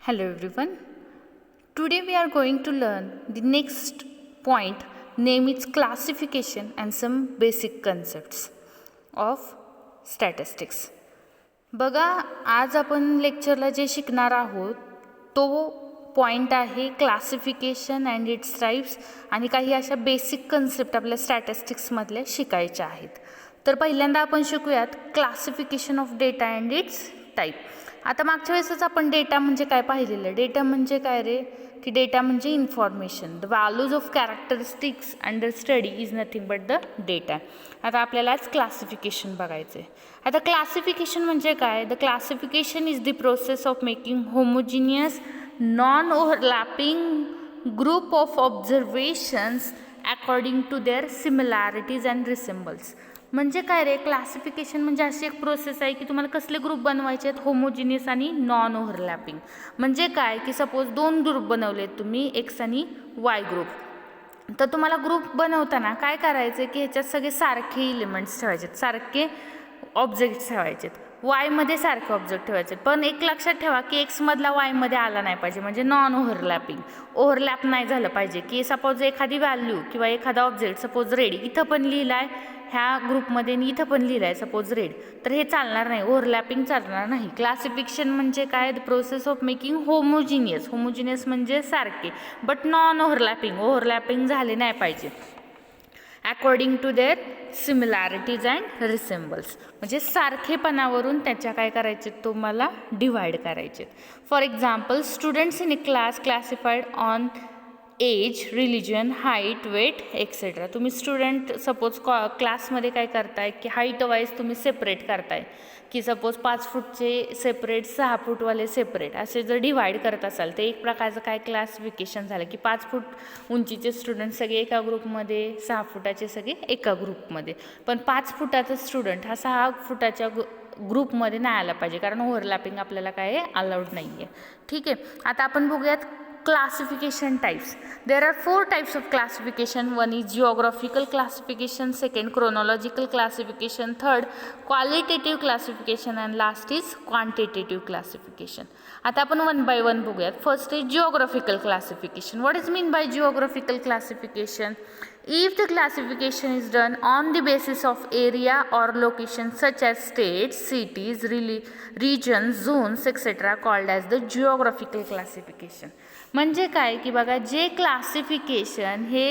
Hello everyone. Today we are going to learn the next point, name its classification and some basic concepts of statistics. बघा, आज आपण लेक्चरला जे शिकणार आहोत तो पॉइंट आहे क्लासिफिकेशन अँड इट्स टाइप्स आणि काही अशा बेसिक कन्सेप्ट आपल्या स्टॅटिस्टिक्समधल्या शिकायच्या आहेत. तर पहिल्यांदा आपण शिकूयात classification of data and its type. आता मागच्या वेळेसच आपण डेटा म्हणजे काय पाहिलेलं आहे. डेटा म्हणजे काय रे, की डेटा म्हणजे information. The values of characteristics under study is nothing but the data. आता आपल्याला आज क्लासिफिकेशन बघायचं आहे. आता क्लासिफिकेशन म्हणजे काय? The classification is the process of making homogeneous non overlapping group of observations according to their similarities and resembles. म्हणजे काय रे, क्लासिफिकेशन म्हणजे अशी एक प्रोसेस आहे की तुम्हाला कसले ग्रुप बनवायचे आहेत, होमोजिनियस आणि नॉन ओव्हरलॅपिंग. म्हणजे काय की सपोज दोन ग्रुप बनवले तुम्ही, एक्स आणि वाय ग्रुप. तर तुम्हाला ग्रुप बनवताना काय करायचं की ह्याच्यात सगळे सारखे इलिमेंट्स ठेवायचे, सारखे ऑब्जेक्ट्स ठेवायचे. वायमध्ये सारखे ऑब्जेक्ट ठेवायचे. पण एक लक्षात ठेवा की एक्समधला वायमध्ये आला नाही पाहिजे, म्हणजे नॉन ओव्हरलॅपिंग. ओव्हरलॅप नाही झालं पाहिजे की सपोज एखादी व्हॅल्यू किंवा एखादा ऑब्जेक्ट सपोज रेड इथं पण लिहिला आहे ह्या ग्रुपमध्ये आणि इथं पण लिहिलं आहे सपोज रेड, तर हे चालणार नाही, ओव्हरलॅपिंग चालणार नाही. क्लासिफिकेशन म्हणजे काय? The process of making homogeneous. Homogeneous म्हणजे सारखे बट नॉन ओव्हरलॅपिंग. ओव्हरलॅपिंग झाले नाही पाहिजे. According to their similarities and resembles. म्हणजे सारखेपणावरून त्याच्या काय करायचे, तुम्हाला डिवाइड करायचे. For example, students in a class classified on age, religion, height, weight etcetera. तुम्ही स्टुडंट सपोज क्लासमध्ये काय करताय की हाईट वाईज तुम्ही सेपरेट करताय की सपोज 5 फूटचे सेपरेट, 6 फूटवाले सेपरेट, असे जर डिवाईड करत असाल तर एक प्रकारचं काय क्लासिफिकेशन झालं की 5 फूट उंचीचे स्टुडंट सगळे एका ग्रुपमध्ये, 6 फुटाचे सगळे एका ग्रुपमध्ये. पण 5 फुटाचा स्टुडंट हा 6 फुटाच्या ग्रुपमध्ये नाही आला पाहिजे, कारण ओव्हरलॅपिंग आपल्याला काय अलाउड नाही आहे. ठीक आहे. आता आपण बघूयात classification types. There are 4 types of classification. One is geographical classification, second chronological classification, third qualitative classification and last is quantitative classification. आता आपण वन बाय वन बघूयात. First is geographical classification. What is mean by geographical classification? If the classification is done on the basis of area or location such as states, cities, regions, zones etc. called as the geographical classification. म्हणजे काय की बघा, जे classification हे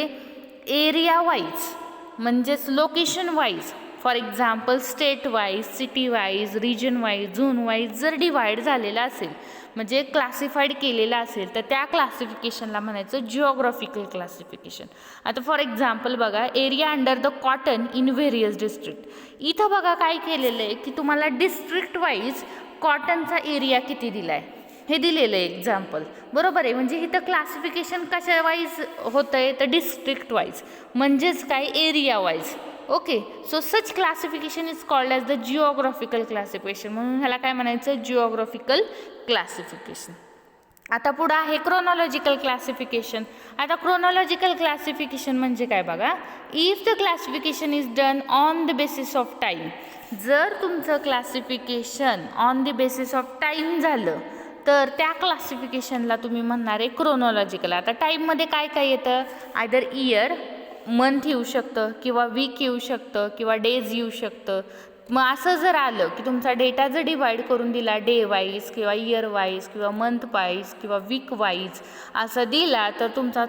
area wise म्हणजेच location wise, for example state wise, city wise, region wise, zone wise जर divide झालेलं असेल, म्हणजे क्लासिफाईड केलेलं असेल, तर त्या क्लासिफिकेशनला म्हणायचं जिओग्राफिकल क्लासिफिकेशन. आता फॉर एक्झाम्पल बघा, area under the cotton in various district. इथं बघा काय केलेलं आहे की तुम्हाला डिस्ट्रिक्ट वाईज कॉटनचा एरिया किती दिला आहे हे दिलेलं आहे एक्झाम्पल. बरोबर आहे. म्हणजे इथं क्लासिफिकेशन कशा वाईज होतं आहे, तर डिस्ट्रिक्ट वाईज, म्हणजेच काय area wise. Okay. So such classification is called as the geographical classification. म्हणून ह्याला काय म्हणायचं, जिओग्राफिकल क्लासिफिकेशन. आता पुढं आहे क्रोनॉलॉजिकल क्लासिफिकेशन. आता क्रोनॉलॉजिकल क्लासिफिकेशन म्हणजे काय बघा, if the classification is done on the basis of time. जर तुमचं classification on the basis of time झालं तर त्या क्लासिफिकेशनला तुम्ही म्हणणार आहे क्रोनॉलॉजिकल. आता टाईममध्ये काय काय येतं, आयदर इयर, मंथ येऊ शकतं किंवा वीक येऊ शकतं किंवा डेज येऊ शकतं. मग असं जर आलं की तुमचा डेटा जर डिवाईड करून दिला डे वाईज किंवा इयर वाईज किंवा मंथ वाईज किंवा वीक वाईज असं दिला, तर तुमचा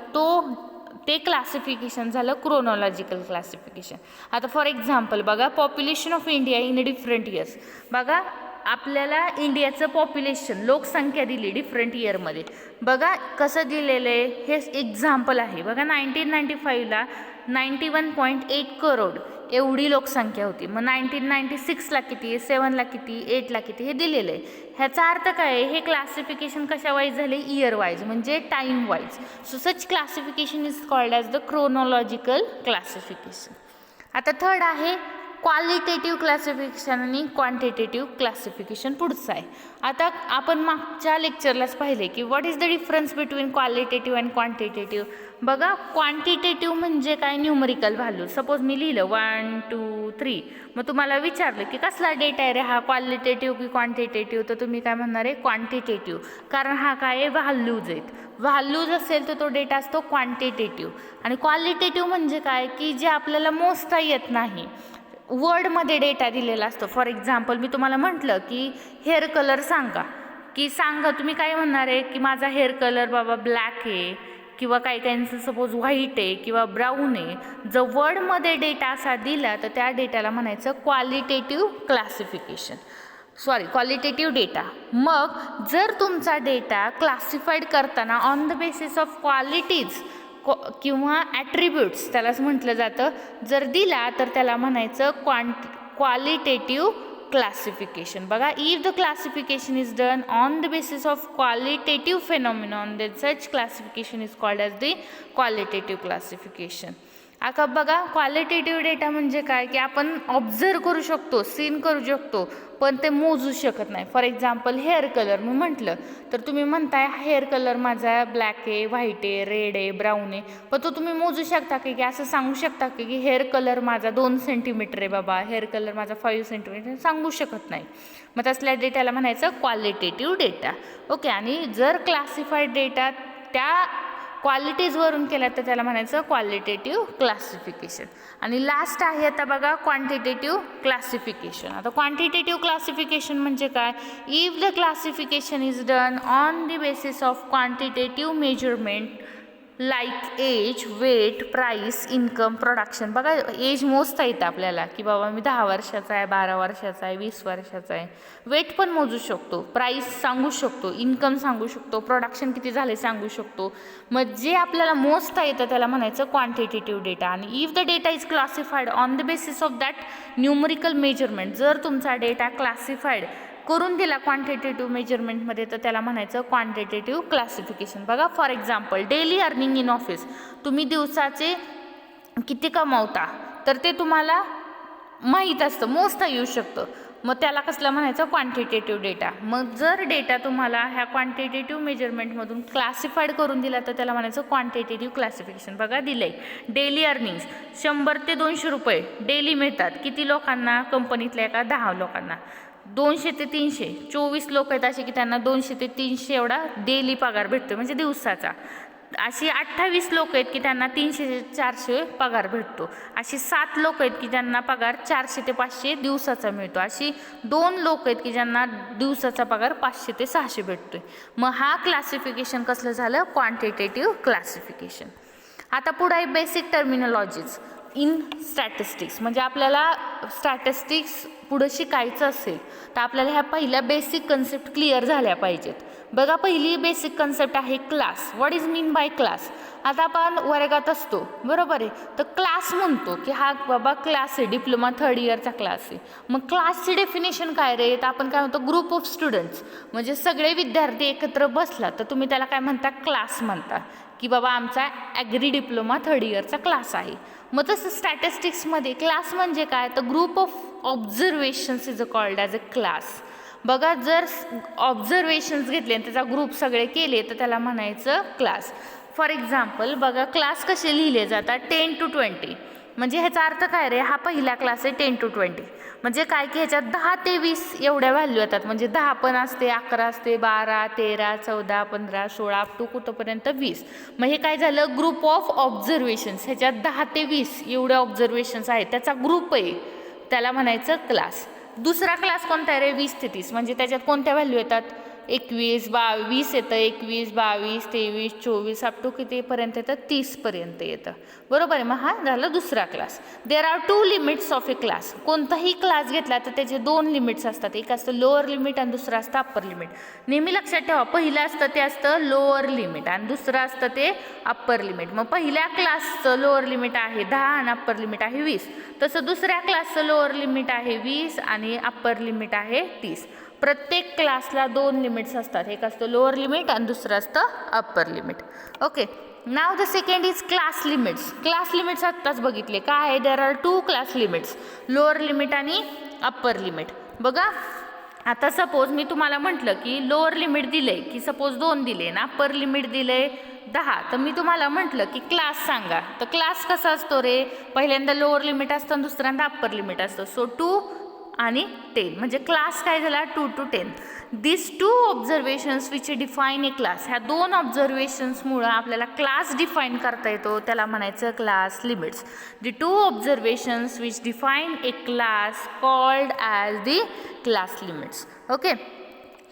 ते क्लासिफिकेशन झालं क्रोनॉलॉजिकल क्लासिफिकेशन. आता फॉर एक्झाम्पल बघा, population of India in different years. बघा, आपल्याला इंडियाचं पॉप्युलेशन, लोकसंख्या दिली डिफरंट इयरमध्ये. बघा कसं दिलेलं आहे, हे एक्झाम्पल आहे. बघा 1995ला 91.8 करोड एवढी लोकसंख्या होती. मग 1996ला किती, 7ला किती, 8ला किती हे दिलेलं आहे. ह्याचा अर्थ काय आहे, हे क्लासिफिकेशन कशा वाईज झाले, इयर वाईज म्हणजे time wise. So such classification is called as the chronological classification. आता थर्ड आहे क्वालिटेटिव्ह क्लासिफिकेशन आणि क्वांटिटेटिव्ह क्लासिफिकेशन पुढचं आहे. आता आपण मागच्या लेक्चरलाच पाहिले की what is the difference between qualitative and quantitative. बघा क्वांटिटेटिव्ह म्हणजे काय, न्यूमरिकल व्हॅल्यू. सपोज मी लिहिलं 1 2 3, मग तुम्हाला विचारलं की कसला डेटा आहे रे हा, क्वालिटेटिव्ह की क्वांटिटेटिव्ह, तर तुम्ही काय म्हणणार आहे क्वांटिटेटिव्ह, कारण हा काय आहे व्हॅल्यूज आहेत. व्हॅल्यूज असेल तर तो डेटा असतो क्वांटिटेटिव्ह. आणि क्वालिटेटिव्ह म्हणजे काय की जे आपल्याला मोजता येत नाही, वर्डमध्ये डेटा दिलेला असतो. फॉर एक्झाम्पल मी तुम्हाला म्हटलं की हेअर कलर सांगा, की सांगा तुम्ही काय म्हणणार आहे की माझा हेअर कलर बाबा ब्लॅक आहे, किंवा काही काहींचं सपोज व्हाईट आहे किंवा ब्राऊन आहे. जर वर्डमध्ये डेटा असा दिला तर त्या डेटाला म्हणायचं क्वालिटेटिव्ह क्लासिफिकेशन, क्वालिटेटिव्ह डेटा. मग जर तुमचा डेटा क्लासिफाईड करताना on the basis of qualities किंवा ॲट्रिब्यूट्स त्यालाच म्हटलं जातं, जर दिला तर त्याला म्हणायचं क्वालिटेटिव्ह classification. बघा, if the classification is done on the basis of qualitative phenomenon, then such classification is called as the qualitative classification. आता बघा क्वालिटेटिव्ह डेटा म्हणजे काय की आपण ऑब्झर्व करू शकतो, सीन करू शकतो, पण ते मोजू शकत नाही. फॉर एक्झाम्पल हेअर कलर मी म्हटलं तर तुम्ही म्हणताय हेअर कलर माझा ब्लॅक आहे, व्हाईट आहे, रेड आहे, ब्राऊन आहे, पण तो तुम्ही मोजू शकता की असं सांगू शकता की हेअर कलर माझा 2 सेंटीमीटर आहे बाबा, हेअर कलर माझा 5 सेंटीमीटर, सांगू शकत नाही. मग तसल्या डेटाला म्हणायचं क्वालिटेटिव्ह डेटा. ओके. आणि जर क्लासिफाईड डेटा त्या क्वालिटीजवरून केला तर त्याला म्हणायचं क्वालिटेटिव्ह क्लासिफिकेशन. आणि लास्ट आहे आता बघा क्वांटिटेटिव्ह क्लासिफिकेशन. आता क्वांटिटेटिव्ह क्लासिफिकेशन म्हणजे काय, if the classification is done on the basis of quantitative measurement like age, weight, price, income, production. बघा एज मोजता येतं आपल्याला की बाबा मी 10 वर्षाचा आहे, 12 वर्षाचा आहे, 20 वर्षाचा आहे. वेट पण मोजू शकतो, प्राईस सांगू शकतो, इन्कम सांगू शकतो, प्रोडक्शन किती झाले सांगू शकतो. मग जे आपल्याला मोजता येतं त्याला म्हणायचं क्वांटिटेटिव्ह डेटा. आणि if the data is classified on the basis of that numerical measurement, जर तुमचा डेटा क्लासिफाईड करून दिला क्वांटिटेटिव्ह मेजरमेंटमध्ये तर त्याला म्हणायचं क्वांटिटेटिव्ह क्लासिफिकेशन. बघा for example daily earning in office, तुम्ही दिवसाचे किती कमावता तर ते तुम्हाला माहीत असतं, मोजता येऊ शकतं, मग त्याला कसला म्हणायचं क्वांटिटेटिव्ह डेटा. मग जर डेटा तुम्हाला ह्या क्वांटिटेटिव्ह मेजरमेंटमधून क्लासिफाईड करून दिला तर त्याला म्हणायचं क्वांटिटेटिव्ह क्लासिफिकेशन. बघा दिलं आहे डेली अर्निंग्स 100 ते 200 रुपये डेली मिळतात. किती लोकांना, कंपनीतल्या एका 10 लोकांना. 200 ते 300, 24 लोक आहेत असे की त्यांना 200 ते 300 एवढा डेली पगार भेटतो म्हणजे दिवसाचा. अशी 28 लोक आहेत की त्यांना 300 ते 400 पगार भेटतो. अशी 7 लोक आहेत की ज्यांना पगार 400 ते 500 दिवसाचा मिळतो. अशी 2 लोक आहेत की ज्यांना दिवसाचा पगार 500 ते 600 भेटतोय. मग हा क्लासिफिकेशन कसलं झालं, क्वांटिटेटिव्ह क्लासिफिकेशन. आता पुढे आहे बेसिक टर्मिनॉलॉजीज इन स्टॅटिस्टिक्स. म्हणजे आपल्याला स्टॅटिस्टिक्स पुढं शिकायचं असेल तर आपल्याला ह्या पहिल्या बेसिक कन्सेप्ट क्लिअर झाल्या पाहिजेत. बघा पहिली बेसिक कन्सेप्ट आहे class. What is mean by class. आता आपण वर्गात असतो बरोबर आहे, तर क्लास म्हणतो की हा बाबा क्लास आहे, डिप्लोमा 3rd इयरचा क्लास आहे. मग क्लासची डेफिनेशन काय रे, तर आपण काय म्हणतो ग्रुप ऑफ स्टुडंट्स, म्हणजे सगळे विद्यार्थी एकत्र बसला तर तुम्ही त्याला काय म्हणता क्लास म्हणता, की बाबा आमचा ॲग्री डिप्लोमा 3rd इयरचा क्लास आहे. मग तसं स्टॅटिस्टिक्समध्ये क्लास म्हणजे काय, तर group of observations is called as a class. बघा जर ऑब्झर्वेशन्स घेतले आणि त्याचा ग्रुप सगळे केले तर त्याला म्हणायचं क्लास. फॉर एक्झाम्पल बघा क्लास कसे लिहिले जातात 10 to 20, म्हणजे ह्याचा अर्थ काय रे, हा पहिला क्लास आहे 10 to 20, म्हणजे काय की ह्याच्यात 10 ते 20 एवढ्या व्हॅल्यू येतात. म्हणजे 10 पण असते, 11 असते, 12, 13, 14, 15, 16 अप टू कुठंपर्यंत 20. मग हे काय झालं ग्रुप ऑफ ऑब्झर्वेशन्स, ह्याच्यात 10 ते 20 एवढ्या ऑब्झर्वेशन्स आहेत, त्याचा ग्रुप आहे, त्याला म्हणायचं क्लास. दुसरा क्लास कोणता आहे रे 20 ते 30, म्हणजे त्याच्यात कोणत्या व्हॅल्यू येतात 21, 22 येतं, 21, 22, 23, 24 अप टू कितीपर्यंत येतं 30पर्यंत येतं बरोबर आहे. मग हा झाला दुसरा class. There are 2 limits of a class. कोणताही क्लास घेतला तर त्याचे 2 लिमिट्स असतात, एक असतं लोअर लिमिट आणि दुसरं असतं अप्पर लिमिट. नेहमी लक्षात ठेवा पहिलं असतं ते असतं लोअर लिमिट आणि दुसरं असतं ते अप्पर लिमिट. मग पहिल्या क्लासचं लोअर लिमिट आहे 10 आणि अप्पर लिमिट आहे 20, तसं दुसऱ्या क्लासचं लोअर लिमिट आहे 20 आणि अप्पर लिमिट आहे 30. प्रत्येक क्लासला 2 लिमिट्स असतात, एक असतं लोअर लिमिट आणि दुसरं असतं upper limit. Okay, now the second is class limits. Class limits आत्ताच बघितले काय आहे, there are 2 class limits, lower limit आणि अप्पर लिमिट. बघा आता सपोज मी तुम्हाला म्हटलं की लोअर लिमिट दिले की सपोज 2 दिले ना, अप्पर लिमिट दिले 10, तर मी तुम्हाला म्हटलं की क्लास सांगा, तर क्लास कसा असतो रे, पहिल्यांदा लोअर लिमिट असतं आणि दुसऱ्यांदा अप्पर लिमिट असतं. सो 2 आणि 10 म्हणजे क्लास काय झाला 2 to 10. This 2 observations which define A class, ह्या 2 ऑब्झर्वेशन्समुळं आपल्याला क्लास डिफाईन करता येतो, त्याला म्हणायचं class limits. The 2 observations which define A class called as the class limits. Okay,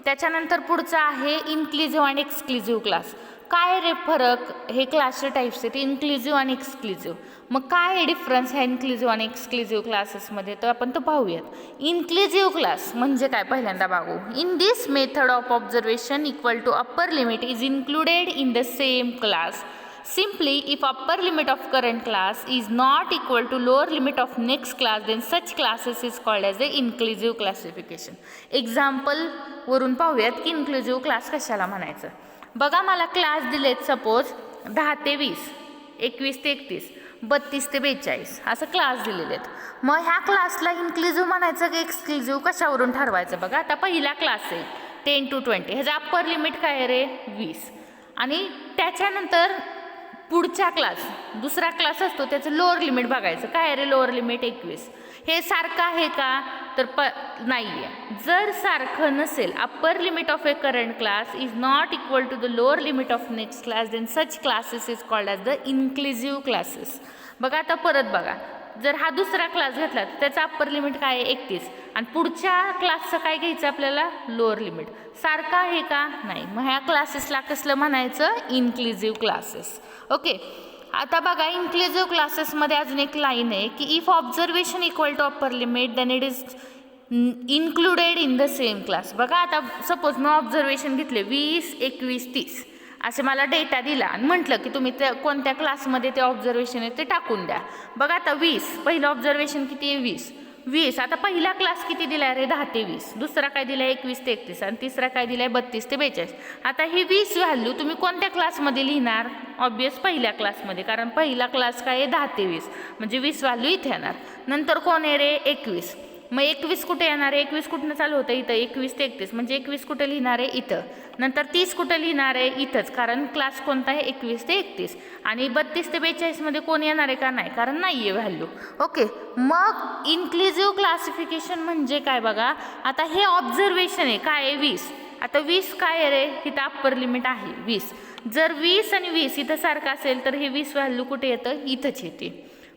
त्याच्यानंतर पुढचं आहे इन्क्लुझिव्ह आणि एक्सक्लुझिव्ह क्लास. काय रे फरक, हे क्लासचे टाईप्स आहेत इन्क्लुझिव्ह आणि एक्सक्लुझिव्ह. मग काय आहे डिफरन्स ह्या इन्क्लुझिव्ह आणि एक्सक्लुझिव्ह क्लासेसमध्ये, तर आपण तो पाहूयात. इन्क्लुझिव्ह क्लास म्हणजे काय पहिल्यांदा बघू. In this method of observation equal to upper limit is included in the same class. Simply, if upper limit of current class is not equal to lower limit of next class, then such classes is called as the inclusive classification. Example वरून पाहूयात की inclusive class कशाला म्हणायचं. बघा मला class दिलेत suppose 10 ते 20, 21 ते 31, 32 ते 42 असं क्लास दिलेले आहेत. मग ह्या क्लासला इन्क्लुझिव्ह म्हणायचं की एक्सक्लुझिव्ह कशावरून ठरवायचं. बघा आता पहिला क्लास आहे 10 to 20, ह्याचं अप्पर लिमिट काय आहे रे 20, आणि त्याच्यानंतर पुढचा क्लास दुसरा क्लास असतो त्याचं लोअर लिमिट बघायचं काय आहे रे लोअर लिमिट 21. हे सारखं आहे का, तर नाही आहे. जर सारखं नसेल, upper limit of a current class is not equal to the lower limit of next class, then such classes is called as the inclusive classes. बघा आता परत बघा, जर हा दुसरा क्लास घेतला तर त्याचा अप्पर लिमिट काय आहे 31, आणि पुढच्या क्लासचं काय घ्यायचं आपल्याला लोअर लिमिट. सारखं आहे का, नाही. मग ह्या क्लासेसला कसलं म्हणायचं इन्क्लुझिव्ह क्लासेस. ओके, आता बघा इन्क्लुझिव्ह क्लासेसमध्ये अजून एक लाईन आहे की if observation equal to upper limit then it is included in the same class. बघा आता सपोज मी ऑब्झर्वेशन घेतले 20, 21, 30 असे मला डेटा दिला आणि म्हटलं की तुम्ही त्या कोणत्या क्लासमध्ये ते ऑब्झर्वेशन आहे ते टाकून द्या. बघा आता 20, पहिलं ऑब्झर्वेशन किती आहे 20. आता पहिला क्लास किती दिला आहे रे 10 ते 20, दुसरा काय दिला आहे 21 ते 31, आणि तिसरा काय दिला आहे 32 ते 42. आता ही 20 व्हॅल्यू तुम्ही कोणत्या क्लासमध्ये लिहिणार, ऑब्वियस पहिल्या क्लासमध्ये, कारण पहिला क्लास काय आहे 10 ते 20 म्हणजे 20 व्हॅल्यू इथे येणार. नंतर कोण आहे रे 21, मग 21 कुठे येणार आहे, 21 कुठनं चालू होतं इथं 21 ते 31 म्हणजे 21 कुठे लिहिणार आहे इथं. नंतर 30 कुठं लिहिणार आहे इथंच, कारण क्लास कोणता आहे 21 ते 31, आणि 32 ते 42मध्ये कोण येणार आहे का, नाही, कारण नाही आहे व्हॅल्यू. ओके, मग इन्क्लुझिव्ह क्लासिफिकेशन म्हणजे काय बघा, आता हे ऑब्झर्वेशन आहे काय आहे 20. आता 20 काय आहे रे, इथं अप्पर लिमिट आहे 20. जर 20 आणि 20 इथं सारखं असेल तर हे 20 व्हॅल्यू कुठे येतं इथंच येते,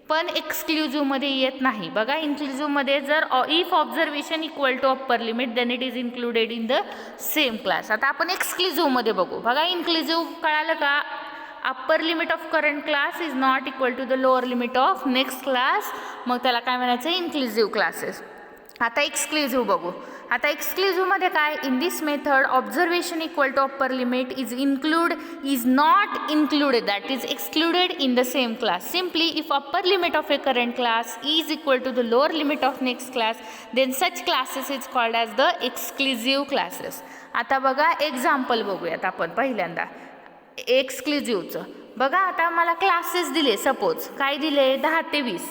पण एक्सक्लुझिव्हमध्ये येत नाही. बघा इन्क्लुझिव्हमध्ये जर if observation equal to upper limit then it is included in the same class. आता आपण एक्सक्लुझिव्हमध्ये बघू. बघा इन्क्लुझिव्ह कळालं का, upper limit of current class is not equal to the lower limit of next class, मग त्याला काय म्हणायचं इन्क्लुझिव्ह क्लासेस. आता एक्सक्लुझिव्ह बघू. आता एक्सक्लुझिव्हमध्ये काय, in this method observation equal to upper limit is not included, that is excluded in the same class. Simply if upper limit of a current class is equal to the lower limit of next class then such classes is called as the exclusive classes. आता बघा example बघूयात आपण पहिल्यांदा एक्सक्लुझिव्हचं. बघा आता मला classes दिले, suppose काय दिले 10 ते 20,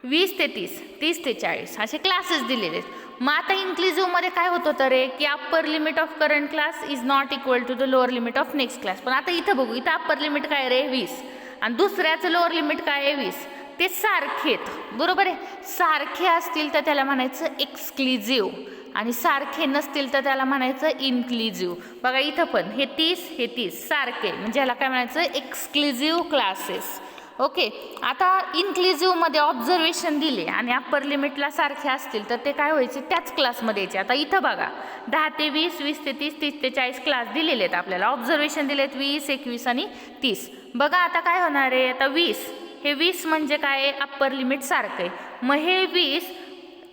20 ते 30, 30 ते 40 असे क्लासेस दिलेले आहेत. मग आता इन्क्लुझिव्हमध्ये काय होत होतं रे की upper limit of current class is not equal to the lower limit of next class. पण आता इथं बघू, इथं अप्पर लिमिट काय रे 20 आणि दुसऱ्याचं लोअर लिमिट काय आहे 20, ते सारखे आहेत, बरोबर आहे. सारखे असतील तर त्याला म्हणायचं एक्सक्लुझिव्ह, आणि सारखे नसतील तर त्याला म्हणायचं इन्क्लुझिव्ह. बघा इथं पण हे 30 सारखे म्हणजे याला काय म्हणायचं एक्सक्लुझिव्ह क्लासेस. ओके, आता इन्क्लुझिव्हमध्ये ऑब्झर्वेशन दिले आणि अप्पर लिमिटला सारखे असतील तर ते काय व्हायचे त्याच क्लासमध्ये यायचे. आता इथं बघा 10 ते 20, 20 ते 30, 30 ते 40 क्लास दिलेले आहेत आपल्याला, ऑब्झर्वेशन दिलेत 20, 21 आणि 30. बघा आता काय होणार आहे, आता 20 हे 20 म्हणजे काय आहे अप्पर लिमिट सारखं आहे. मग हे 20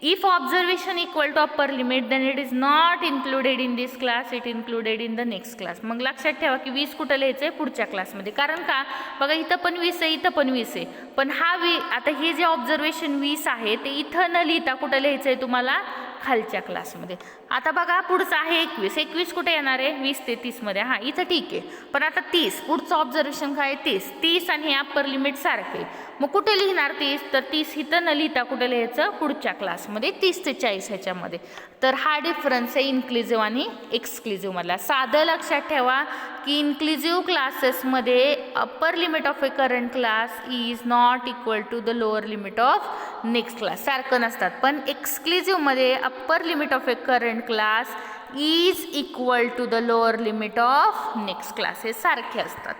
if observation equal to upper limit then it is not included in this class, it included in the next class. मग लक्षात ठेवा की 20 कुठं लिहायचं आहे पुढच्या क्लासमध्ये, कारण का बघा इथं पण 20 आहे, इथं पण 20 आहे, पण हा आता हे जे ऑब्झर्वेशन 20 आहे ते इथं न लिहिता कुठं लिहायचं आहे तुम्हाला खालच्या क्लासमध्ये. आता बघा पुढचं आहे 21. 21 कुठे येणार आहे? 20 ते 30मध्ये. हां इथं ठीक आहे. पण आता 30, पुढचं ऑब्झर्वेशन काय? 30. 30 आणि हे अप्पर लिमिट सारखे. मग कुठे लिहिणार 30? तर 30 इथं न लिहिता कुठे लिहायचं? पुढच्या क्लासमध्ये 30 ते 40 ह्याच्यामध्ये. तर हा डिफरन्स आहे इन्क्लुझिव्ह आणि एक्सक्लुझिव्ह मधला. साधं लक्षात ठेवा की इन्क्लुझिव्ह क्लासेसमध्ये upper limit of a current class is not equal to the lower limit of next class. सारखं नसतात. पण एक्सक्लुझिव्हमध्ये upper limit of a current class is equal to the lower limit of next class. हे सारखे असतात.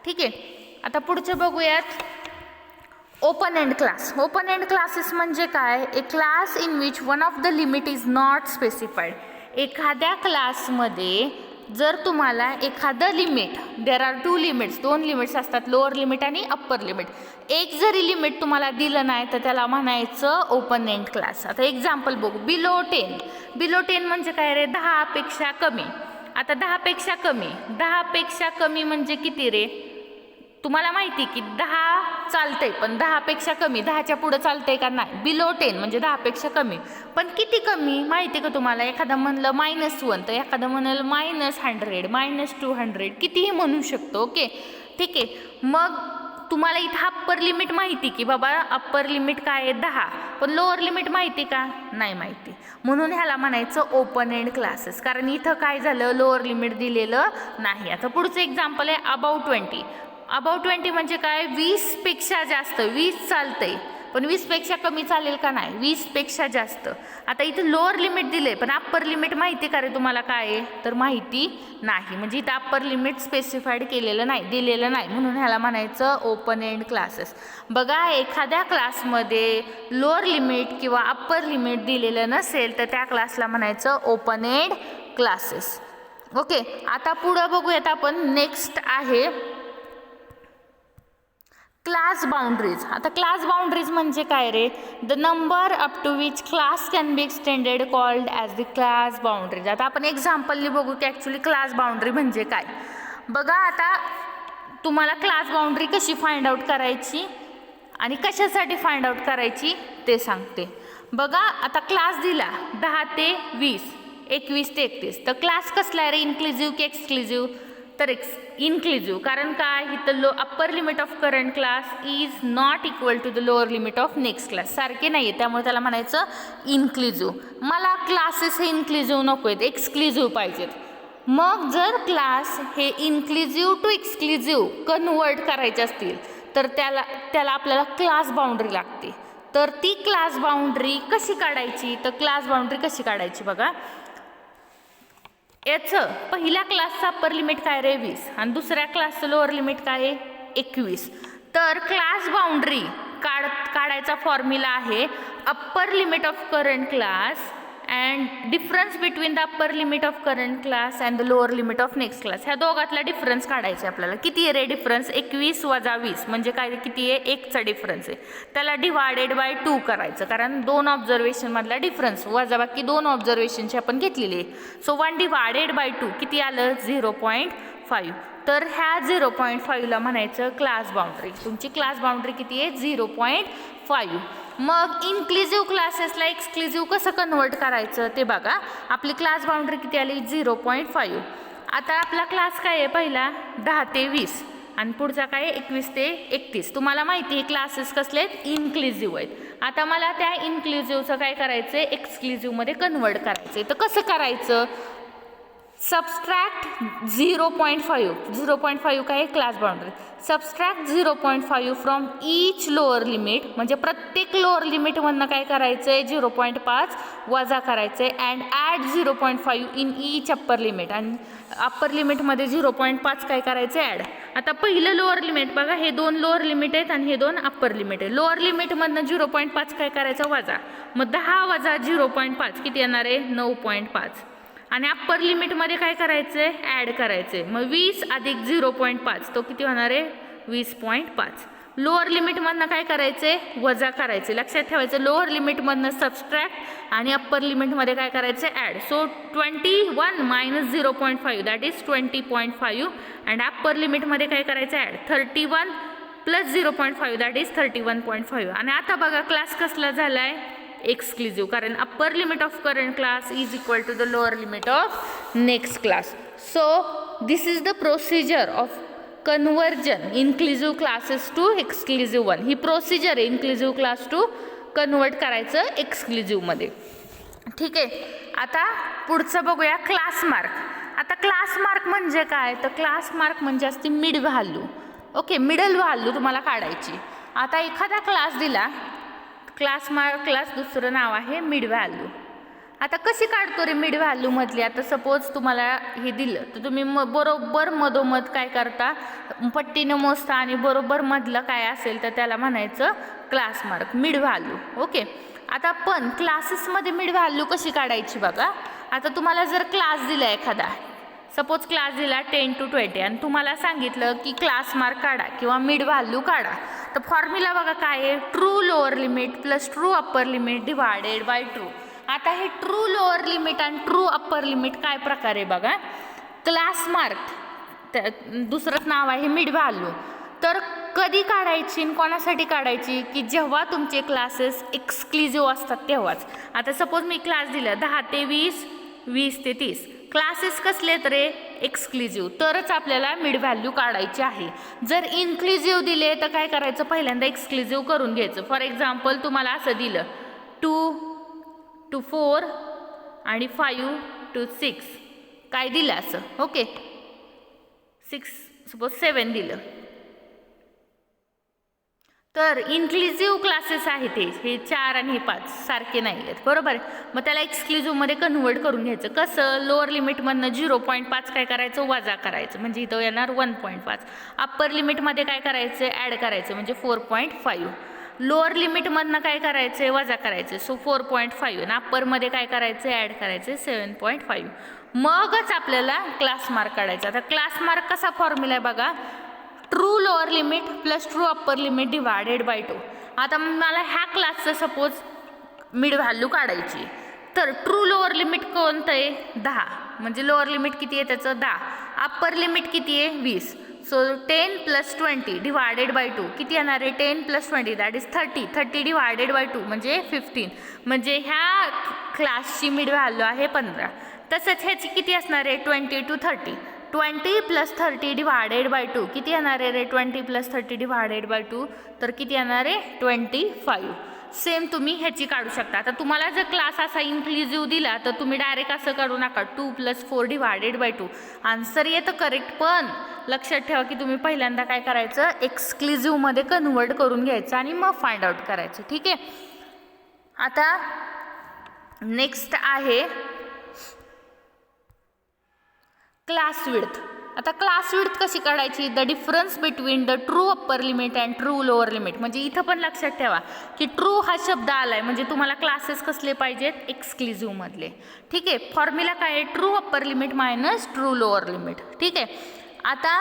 ठीक आहे. आता पुढचं बघूयात. Open end class. Open end classes म्हणजे काय? A class in which one of the limit is not specified. एखाद्या क्लासमध्ये जर तुम्हाला एखादं limit, there are 2 limits, 2 limits असतात, लोअर लिमिट आणि अप्पर लिमिट. एक जरी लिमिट तुम्हाला दिलं नाही तर त्याला म्हणायचं ओपन एंड क्लास. आता एक्झाम्पल बघू. बिलो 10. बिलो 10 म्हणजे काय रे? 10 पेक्षा कमी. आता 10 पेक्षा कमी, 10 पेक्षा कमी म्हणजे किती रे? तुम्हाला माहिती की 10 चालतंय, पण 10 पेक्षा कमी, 10च्या पुढं चालतंय का? नाही. बिलो 10 म्हणजे 10 पेक्षा कमी. पण किती कमी माहिती का तुम्हाला? एखादं म्हणलं -1 तर एखादं म्हणाल -100, -200, कितीही म्हणू शकतो. ओके ठीक आहे. मग तुम्हाला इथं अप्पर लिमिट माहिती की बाबा अप्पर लिमिट काय आहे? 10. पण लोअर लिमिट माहिती का? नाही माहिती. म्हणून ह्याला म्हणायचं ओपन एंड क्लासेस. कारण इथं काय झालं? लोअर लिमिट दिलेलं नाही. आता पुढचं एक्झाम्पल आहे अबाउट 20. अबाउट 20 म्हणजे काय? 20 पेक्षा जास्त. 20 चालतंय पण 20 पेक्षा कमी चालेल का? नाही. 20 पेक्षा जास्त. आता इथं लोअर लिमिट दिले पण अप्पर लिमिट माहिती का रे तुम्हाला काय आहे? तर माहिती नाही. म्हणजे इथं अप्पर लिमिट स्पेसिफाईड केलेलं नाही, दिलेलं नाही. म्हणून ह्याला म्हणायचं ओपन एंड क्लासेस. बघा एखाद्या क्लासमध्ये लोअर लिमिट किंवा अप्पर लिमिट दिलेलं नसेल तर त्या क्लासला म्हणायचं ओपन एंड क्लासेस. ओके. आता पुढं बघूयात आपण. नेक्स्ट आहे क्लास बाउंड्रीज. आता क्लास बाउंड्रीज म्हणजे काय रे? The number up to which class can be extended called as the class boundaries. आता आपण एक्झाम्पलनी बघू की ॲक्च्युली क्लास बाउंड्री म्हणजे काय. बघा आता तुम्हाला क्लास बाउंड्री कशी फाइंड आउट करायची आणि कशासाठी फाइंड आउट करायची ते सांगते. बघा आता क्लास दिला 10 ते 20, 21 ते 31. तर क्लास कसला आहे रे? इन्क्लुझिव्ह की एक्सक्लुझिव्ह? तर इन्क्लुझिव्ह. कारण काय? इथं upper limit of current class is not equal to the lower limit of next class. सारखे नाही आहे, त्यामुळे त्याला म्हणायचं इन्क्लुझिव्ह. मला क्लासेस हे इन्क्लुझिव्ह नको आहेत, एक्सक्लुझिव्ह पाहिजेत. मग जर क्लास हे इन्क्लुझिव्ह टू एक्सक्लुझिव्ह कन्वर्ट करायचे असतील तर त्याला आपल्याला क्लास बाउंड्री लागते. तर ती क्लास बाउंड्री कशी काढायची? तर क्लास बाउंड्री कशी काढायची बघा. याचं पहिल्या क्लासचं अप्पर लिमिट काय रे? 20 आणि दुसऱ्या क्लासचं लोअर लिमिट काय आहे? 21. तर क्लास बाउंड्री काढायचा फॉर्म्युला आहे upper limit of current class and difference between the upper limit of current class and the lower limit of next class. ह्या दोघातला डिफरन्स काढायचा आपल्याला. किती आहे रे डिफरन्स? 21 वजा 20 म्हणजे काय? किती आहे? 1चा डिफरन्स आहे. त्याला डिवायडेड बाय 2 करायचं कारण 2 ऑब्झर्वेशनमधला डिफरन्स वजा बाकी 2 ऑब्झर्वेशनची आपण घेतलेली आहे. सो 1 डिवायडेड बाय 2 किती आलं? 0.5. तर ह्या 0.5ला म्हणायचं क्लास बाउंड्री. तुमची क्लास बाउंड्री किती आहे? 0.5. मग इन्क्लुझिव्ह क्लासेसला एक्सक्लुझिव्ह कसं कन्वर्ट करायचं ते बघा. आपली क्लास बाउंड्री किती आली? 0.5. आता आपला क्लास काय आहे? पहिला 10 ते 20 आणि पुढचा काय आहे? 21 ते 31. तुम्हाला माहिती आहे क्लासेस कसले आहेत? इन्क्लुझिव्ह आहेत. आता मला त्या इन्क्लुझिव्हचं काय करायचं आहे? एक्सक्लुझिव्हमध्ये कन्वर्ट करायचं आहे. तर कसं करायचं? सबस्ट्रॅक्ट 0.5. 0.5 काय? Class boundary. Subtract 0.5 from each lower limit. म्हणजे प्रत्येक लोअर लिमिटमधनं काय करायचं आहे? 0.5 वजा करायचं आहे and add 0.5 in each upper limit. आणि अप्पर लिमिटमध्ये 0.5 काय करायचं? ॲड. आता पहिलं लोअर लिमिट बघा. हे 2 लोअर लिमिट आहेत आणि हे 2 अप्पर लिमिट आहे. लोअर लिमिटमधनं 0.5 काय करायचं? वजा. मग 10 वजा 0.5 किती येणार आहे? 9.5. आणि अप्पर लिमिटमध्ये काय करायचं आहे? ॲड करायचं आहे. मग 20 अधिक 0.5 तो किती होणार आहे? 20.5. लोअर लिमिटमधनं काय करायचं आहे? वजा करायचे. लक्षात ठेवायचं लोअर लिमिटमधनं सबस्ट्रॅक्ट आणि अप्पर लिमिटमध्ये काय करायचं आहे? Add. So 21 minus 0.5 that is 20.5 and upper लिमिटमध्ये काय करायचं? ॲड. 31 plus 0.5 that is 31.5. आणि आता बघा क्लास कसला झाला आहे? एक्सक्लुझिव्ह, कारण upper limit of current class is equal to the lower limit of next class. So this is the procedure of conversion inclusive classes to exclusive one. ही procedure आहे inclusive class to convert करायचं एक्सक्लुझिव्हमध्ये. ठीक आहे. आता पुढचं बघूया class mark. आता क्लास मार्क म्हणजे काय, तर क्लास मार्क म्हणजे असते mid value. Okay, middle value तुम्हाला काढायची. आता एखादा क्लास दिला, क्लास मार्क क्लास दुसरं नाव आहे मिड व्हॅल्यू. आता कशी काढतो रे मिड व्हॅल्यूमधली. आता सपोज तुम्हाला हे दिलं तर तुम्ही बरोबर मधोमध काय करता, पट्टीनं मोजता आणि बरोबर मधलं काय असेल तर त्याला म्हणायचं class mark, mid value. Okay. आता पण क्लासेसमध्ये मिड व्हॅल्यू कशी काढायची बघा. आता तुम्हाला जर क्लास दिला एखादा, सपोज क्लास दिला 10 to 20 आणि तुम्हाला सांगितलं की क्लास मार्क काढा किंवा मिड व्हॅल्यू काढा, तर फॉर्म्युला बघा काय आहे, true lower limit plus true upper limit divided by true. आता हे ट्रू लोअर लिमिट आणि ट्रू अप्पर लिमिट काय प्रकारे बघा. क्लास मार्क दुसरंच नाव आहे मिड व्हॅल्यू. तर कधी काढायची आणि कोणासाठी काढायची, की जेव्हा तुमचे क्लासेस एक्सक्लुझिव्ह असतात तेव्हाच. आता सपोज मी क्लास दिला 10 ते 20, 20 ते 30, क्लासेस कसले तर एक्सक्लुझिव्ह, तरच आपल्याला मिड व्हॅल्यू काढायची आहे. जर इन्क्लुझिव्ह दिले तर काय करायचं, पहिल्यांदा एक्सक्लुझिव्ह करून घ्यायचं. फॉर एक्झाम्पल तुम्हाला असं दिलं 2 to 4 आणि 5 to 6 काय दिलं असं. ओके, 6 सपोज 7 दिलं, तर इन्क्लुझिव्ह क्लासेस आहेत हे 4 आणि हे 5 सारखे नाही आहेत, बरोबर. मग त्याला एक्सक्लुझिव्हमध्ये कन्वर्ट करून घ्यायचं. कसं, लोअर लिमिटमधनं 0.5 काय करायचं, वजा करायचं, म्हणजे इथं येणार 1.5. अप्पर लिमिटमध्ये काय करायचं, ॲड करायचं, म्हणजे 4.5. लोअर लिमिटमधनं काय करायचं, वजा करायचं, सो 4.5. आणि अप्परमध्ये काय करायचं, ॲड करायचं 7.5. मगच आपल्याला क्लास मार्क काढायचा. आता क्लास मार्क कसा फॉर्म्युला आहे बघा, true lower limit plus true upper limit divided by 2. आता मला ह्या क्लासचं सपोज मिड व्हॅल्यू काढायची, तर ट्रू लोअर लिमिट कोणतं आहे, 10, म्हणजे लोअर लिमिट किती आहे त्याचं 10, अप्पर लिमिट किती आहे 20. सो 10 + 20 डिवायडेड बाय 2 किती येणार आहे, 10 + 20 दॅट इज 30. 30 डिवायडेड बाय 2 म्हणजे 15. म्हणजे ह्या क्लासची मिड व्हॅल्यू आहे 15. तसंच ह्याची किती असणार आहे, 20 to 30. 20 + 30 डिवायडेड बाय 2 किती येणार आहे रे, 20 + 30 डिवायडेड बाय 2 तर किती येणार आहे 25. सेम तुम्ही ह्याची काढू शकता. आता तुम्हाला जर क्लास असा इन्क्लुझिव्ह दिला तर तुम्ही डायरेक्ट असं काढू नका, 2 + 4 डिवायडेड बाय 2. आन्सर येतं करेक्ट, पण लक्षात ठेवा की तुम्ही पहिल्यांदा काय करायचं, एक्सक्लुझिव्हमध्ये कन्वर्ट करून घ्यायचं आणि मग फाइंड आउट करायचं. ठीक आहे. आता नेक्स्ट आहे क्लास विड्थ. आता क्लास विड्थ कशी काढायची, the difference between the true upper limit and true lower limit. म्हणजे इथं पण लक्षात ठेवा की ट्रू हा शब्द आलाय म्हणजे तुम्हाला क्लासेस कसले पाहिजेत, एक्सक्लुझिव्ह मधले. ठीक आहे. फॉर्म्युला काय आहे, true upper limit minus true lower limit. ठीक आहे. आता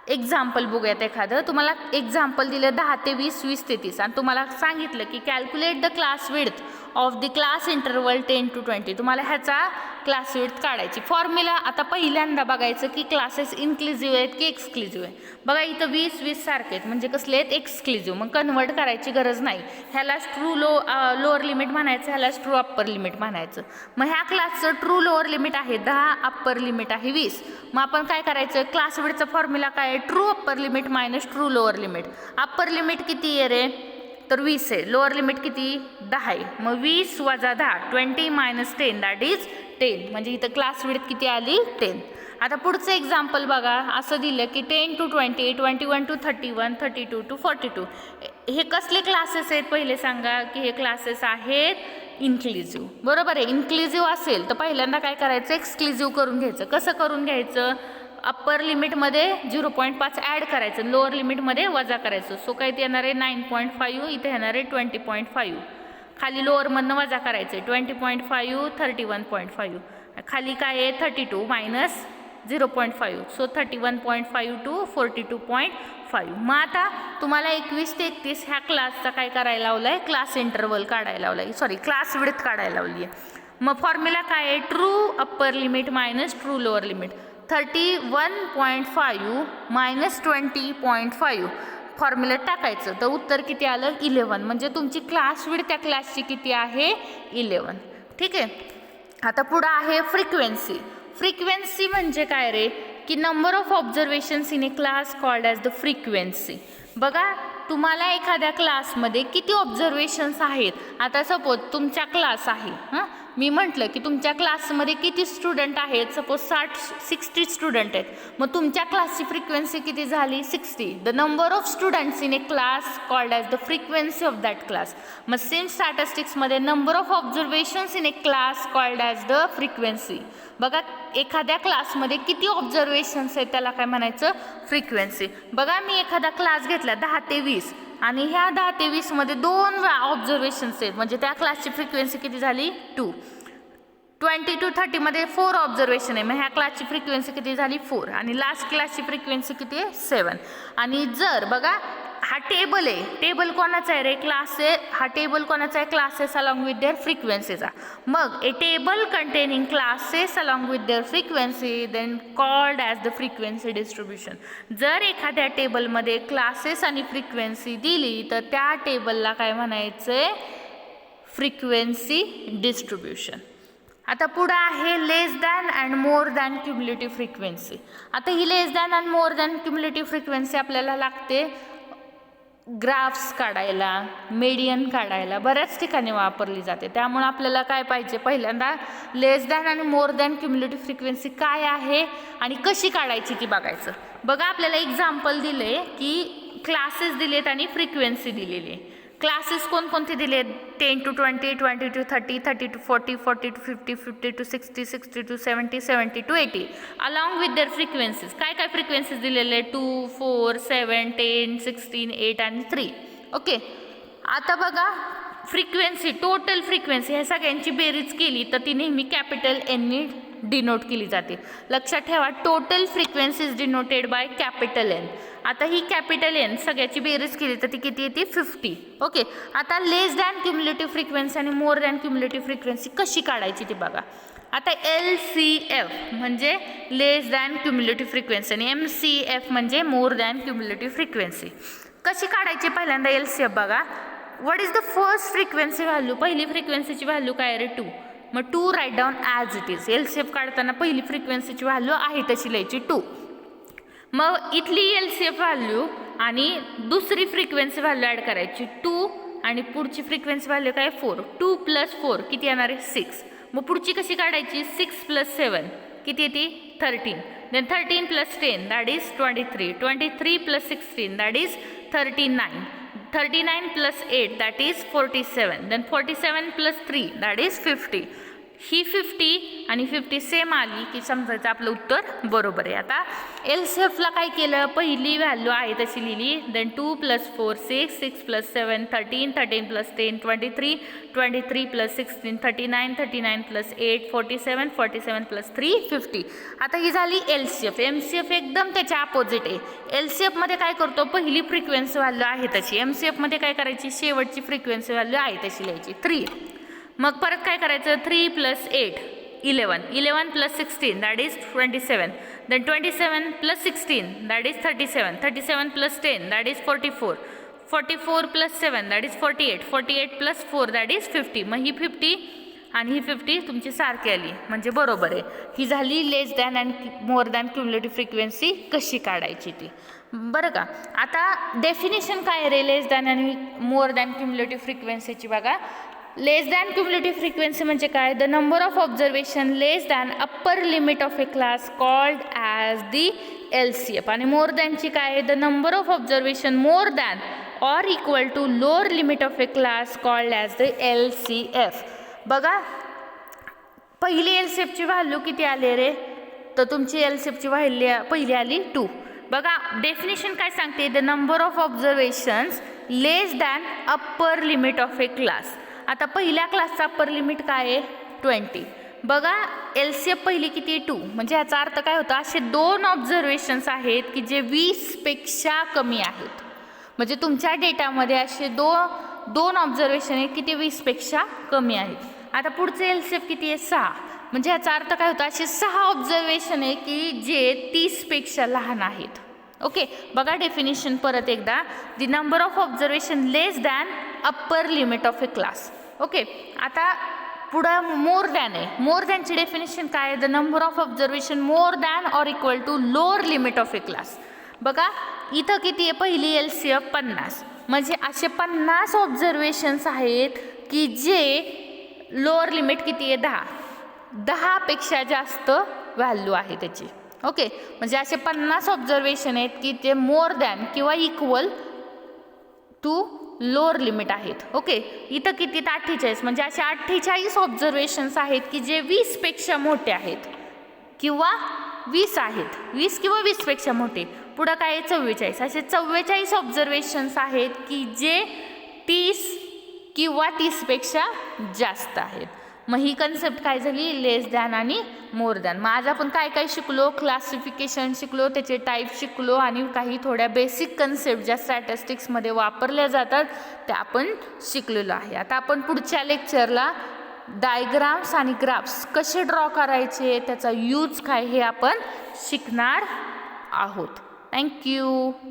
एक्झाम्पल बघूयात एखादं. तुम्हाला एक्झाम्पल दिलं 10 ते 20, 20 ते 30 आणि तुम्हाला सांगितलं की calculate the class width of the class interval 10 to 20. तुम्हाला ह्याचा क्लास विड्थ काढायची. फॉर्म्युला आता पहिल्यांदा बघायचं की क्लासेस इन्क्लुझिव्ह आहेत की एक्सक्लुझिव्ह आहे. बघा इथं 20, 20 सारखे आहेत म्हणजे कसले आहेत, एक्सक्लुझिव्ह. मग कन्वर्ट करायची गरज नाही. ह्यालाच ट्रू लोअर लिमिट म्हणायचं, ह्यालाच ट्रू अप्पर लिमिट म्हणायचं. मग ह्या क्लासचं ट्रू लोअर लिमिट आहे 10, अप्पर लिमिट आहे 20. मग आपण काय करायचं, क्लास विड्थचा फॉर्म्युला काय आहे, true upper limit minus true lower limit. Upper limit किती आहे रे, तर 20 आहे. लोअर लिमिट किती, 10 आहे. मग 20 - 10 20 - 10 दॅट इज 10. म्हणजे इथं क्लास विड्थ किती आली, 10. आता पुढचं एक्झाम्पल बघा. असं दिलं की 10 to 20, 21 to 31, 32 to 42. हे कसले क्लासेस आहेत पहिले सांगा, की हे क्लासेस आहेत इन्क्लुझिव्ह. बरोबर आहे. इन्क्लुझिव्ह असेल तर पहिल्यांदा काय करायचं, एक्सक्लुझिव्ह करून घ्यायचं. कसं करून घ्यायचं, अप्पर लिमिटमध्ये 0.5 ॲड करायचं, लोअर लिमिटमध्ये वजा करायचं. सो काय येणार आहे 9.5, इथे येणार आहे 20.5. खाली लोअरमधनं वजा करायचं, 20.5 31.5. खाली काय आहे 32 मायनस 0.5, सो 31.5 to 42.5. मग आता तुम्हाला 21 ते 31 ह्या क्लासचा काय करायला लावला आहे, क्लास इंटरवल काढायला लावला आहे, सॉरी क्लास विड्थ काढायला लावली आहे. मग फॉर्म्युला काय आहे, true upper limit minus true lower limit. 31.5 minus 20.5 formula टाकायचं, तर उत्तर किती आलं 11. म्हणजे तुमची क्लास विड्थ त्या क्लासची किती आहे 11. ठीक आहे. आता पुढं आहे फ्रिक्वेन्सी. फ्रिक्वेन्सी म्हणजे काय रे, की number of observations in a class called as the frequency. बघा तुम्हाला एखाद्या क्लासमध्ये किती ऑब्झर्वेशन्स आहेत. आता सपोज तुमचा क्लास आहे, मी म्हटलं की तुमच्या क्लासमध्ये किती स्टुडंट आहेत, सपोज 60 स्टुडंट आहेत, मग तुमच्या क्लासची फ्रिक्वेन्सी किती झाली 60. The number of students in a class called as the frequency of that class. मग सेम स्टॅटिस्टिक्समध्ये number of observations in a class called as the frequency. बघा एखाद्या क्लासमध्ये किती ऑब्झर्वेशन्स आहेत त्याला काय म्हणायचं फ्रिक्वेन्सी. बघा मी एखादा क्लास घेतला 10 ते 20 आणि ह्या 10 ते 20 मध्ये 2 ऑब्झर्वेशन्स आहेत, म्हणजे त्या क्लासची फ्रिक्वेन्सी किती झाली 2. 20 to 30 मध्ये 4 ऑब्झर्वेशन आहे, मग ह्या क्लासची फ्रिक्वेन्सी किती झाली 4. आणि लास्ट क्लासची फ्रिक्वेन्सी किती आहे 7. आणि जर बघा हा टेबल आहे, टेबल कोणाचा आहे रे क्लास आहे, हा टेबल कोणाचा आहे क्लासेस अलॉंग विथ देअर फ्रिक्वेन्सीचा. मग a table containing classes along with their frequency then called as the frequency distribution. जर एखाद्या टेबलमध्ये क्लासेस आणि फ्रिक्वेन्सी दिली तर त्या टेबलला काय म्हणायचं आहे फ्रिक्वेन्सी डिस्ट्रीब्युशन. आता पुढं आहे less than and more than cumulative frequency. आता ही less than and more than cumulative frequency आपल्याला लागते ग्राफ्स काढायला, मेडियन काढायला, बऱ्याच ठिकाणी वापरली जाते. त्यामुळे आपल्याला काय पाहिजे पहिल्यांदा लेस दॅन आणि मोर दॅन क्युम्युलेटिव्ह फ्रिक्वेन्सी काय आहे आणि कशी काढायची ती बघायचं. बघा आपल्याला एक्झाम्पल दिले की क्लासेस दिलेत आणि फ्रिक्वेन्सी दिलेली आहे. क्लासेस कोणकोणते दिले 10 to 20, 20 to 30, 30 to 40, 40 to 50, 50 to 60, 60 to 70, 70 to 80 along with there frequencies. काय काय फ्रिक्वेन्सीज दिलेले 2, 4, 7, 10, 16, 8 आणि 3. ओके. आता बघा फ्रिक्वेन्सी टोटल फ्रिक्वेन्सी ह्या सगळ्यांची बेरीज केली तर ती नेहमी कॅपिटल एननी डिनोट केली जाते. लक्षात ठेवा total frequency is denoted by capital N. आता ही कॅपिटल एन सगळ्याची बेरीज केली तर ती किती येते 50. ओके. आता लेस दॅन क्युम्युलेटिव्ह फ्रिक्वेन्सी आणि मोर दॅन क्युम्युलेटिव्ह फ्रिक्वेन्सी कशी काढायची ती बघा. आता LCF म्हणजे लेस दॅन क्युम्युलेटिव्ह फ्रिक्वेन्सी आणि MCF म्हणजे मोर दॅन क्युम्युलेटिव्ह फ्रिक्वेन्सी. कशी काढायची पहिल्यांदा LCF बघा. What is the first frequency value. पहिली फ्रिक्वेन्सीची व्हॅल्यू काय रे 2. मग 2 right down as it is. LCF काढताना पहिली फ्रिक्वेन्सीची व्हॅल्यू आहे तशी लिहायची 2. मग इथली LCF व्हॅल्यू आणि दुसरी फ्रिक्वेन्सी व्हॅल्यू ॲड करायची 2 आणि पुढची फ्रिक्वेन्सी व्हॅल्यू काय 4. 2 + 4 किती येणार आहे 6. मग पुढची कशी काढायची 6 + 7 किती येते 13. Then 13 + 10 that is 23. 23 + 16 that is 39. 39 + 8 that is 47. Then 47 + 3 that is 50. ही 50 आणि 50 सेम आली की समजायचं आपलं उत्तर बरोबर आहे. आता LCFला काय केलं पहिली व्हॅल्यू आहे तशी लिहिली. देन 2 + 4 6, 6 + 7 13, 13 + 10 23, 23 + 16 39, 39 + 8 47, 47 + 3 50. आता ही झाली LCF. MCF एकदम त्याच्या अपोजिट आहे. LCFमध्ये काय करतो पहिली फ्रिक्वेन्सी व्हॅल्यू आहे तशी. MCFमध्ये काय करायची शेवटची फ्रिक्वेन्सी व्हॅल्यू आहे तशी लिहायची 3. मग परत काय करायचं 3 + 8 11. 11 + 16 that is 27. Then 27 + 16 that is 37. 37 + 10 that is 44. 44 + 7 that is 48. 48 + 4 that is 50. मग ही 50 आणि ही 50 तुमची सारखी आली म्हणजे बरोबर आहे. ही झाली less than and more than cumulative frequency कशी काढायची ती बरं का. आता डेफिनेशन काय रे लेस दॅन आणि मोर दॅन क्युम्युलेटिव्ह फ्रिक्वेन्सीची बघा. लेस दॅन क्युम्युलेटिव्ह फ्रिक्वेन्सी म्हणजे काय the number of observation less than upper limit of a class called as the LCF. आणि मोर दॅनची काय आहे the number of observation more than or equal to lower limit of a class called as the LCF. बघा पहिली LCFची value किती आली रे तर तुमची LCFची व्हॅल्यू पहिली आली 2. बघा डेफिनेशन काय सांगते the number of observations less than upper limit of a class. आता पहिल्या क्लासचा अप्पर लिमिट काय आहे 20. बघा LCF पहिली किती 2 म्हणजे ह्याचा अर्थ काय होता असे 2 ऑब्झर्वेशन्स आहेत की जे 20 पेक्षा कमी आहेत. म्हणजे तुमच्या डेटामध्ये असे दोन ऑब्झर्वेशन आहेत की ते 20 पेक्षा कमी आहेत. आता पुढचे LCF किती आहे 6 म्हणजे ह्याचा अर्थ काय होता असे 6 ऑब्झर्वेशन आहे की जे 30 पेक्षा लहान आहेत. ओके, बघा डेफिनेशन परत एकदा. The number of observation less than upper limit of a class. Okay, आता पुढं मोर दॅन आहे. मोर दॅनची डेफिनेशन काय आहे? The number of observation more than or equal to lower limit of a class. बघा इथं किती आहे? पहिली LCM 50, म्हणजे असे 50 ऑब्झर्वेशन्स आहेत की जे लोअर लिमिट किती आहे? 10 पेक्षा जास्त व्हॅल्यू आहे त्याची. ओके, म्हणजे असे 50 ऑब्झर्वेशन आहेत की ते मोर दॅन किंवा इक्वल टू लोअर लिमिट आहेत. ओके, इथं किती? 48, म्हणजे असे 48 ऑब्झर्वेशन्स आहेत की जे 20 पेक्षा मोठे आहेत किंवा 20 आहेत, 20 किंवा 20 पेक्षा मोठे. पुढं काय आहे? 44. असे 44 ऑब्झर्वेशन्स आहेत की जे 30 किंवा 30 पेक्षा जास्त आहेत. मग ही कन्सेप्ट काय झाली? लेस दॅन आणि मोर दॅन. मग आज आपण काय काय शिकलो? क्लासिफिकेशन शिकलो, त्याचे टाईप शिकलो आणि काही थोड्या बेसिक कन्सेप्ट ज्या स्टॅटिस्टिक्समध्ये वापरल्या जातात त्या आपण शिकलेलो आहे. आता आपण पुढच्या लेक्चरला डायग्राम्स आणि ग्राफ्स कसे ड्रॉ करायचे, त्याचा यूज काय हे आपण शिकणार आहोत. थँक्यू.